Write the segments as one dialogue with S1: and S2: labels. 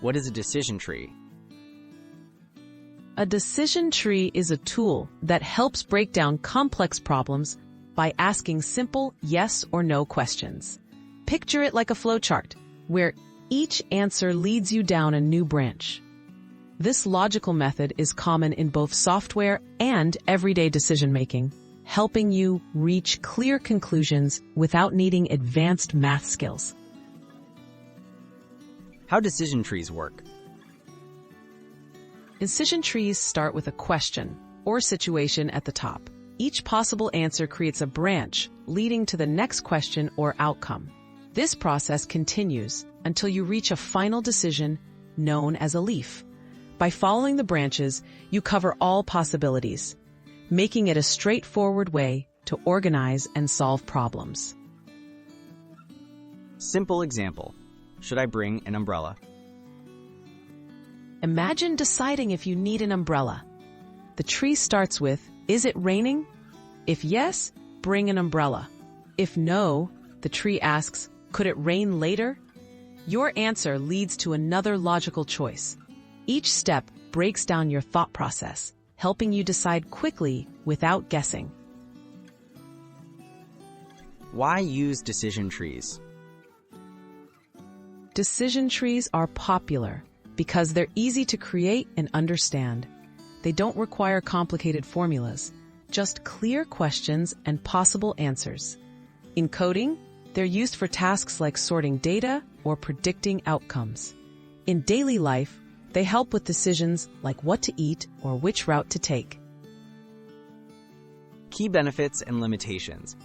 S1: What is a decision tree?
S2: A decision tree is a tool that helps break down complex problems by asking simple yes or no questions. Picture it like a flowchart, where each answer leads you down a new branch. This logical method is common in both software and everyday decision-making, helping you reach clear conclusions without needing advanced math skills.
S1: How decision trees work?
S2: Decision trees start with a question or situation at the top. Each possible answer creates a branch leading to the next question or outcome. This process continues until you reach a final decision known as a leaf. By following the branches, you cover all possibilities, making it a straightforward way to organize and solve problems.
S1: Simple example. Should I bring an umbrella?
S2: Imagine deciding if you need an umbrella. The tree starts with, is it raining? If yes, bring an umbrella. If no, the tree asks, could it rain later? Your answer leads to another logical choice. Each step breaks down your thought process, helping you decide quickly without guessing.
S1: Why use decision trees?
S2: Decision trees are popular because they're easy to create and understand. They don't require complicated formulas, just clear questions and possible answers. In coding, they're used for tasks like sorting data or predicting outcomes. In daily life, they help with decisions like what to eat or which route to take.
S1: Key benefits and limitations.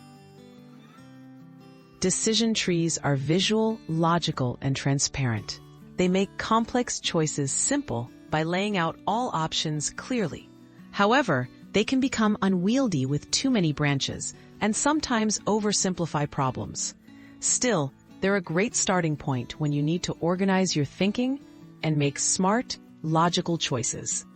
S2: Decision trees are visual, logical, and transparent. They make complex choices simple by laying out all options clearly. However, they can become unwieldy with too many branches and sometimes oversimplify problems. Still, they're a great starting point when you need to organize your thinking and make smart, logical choices.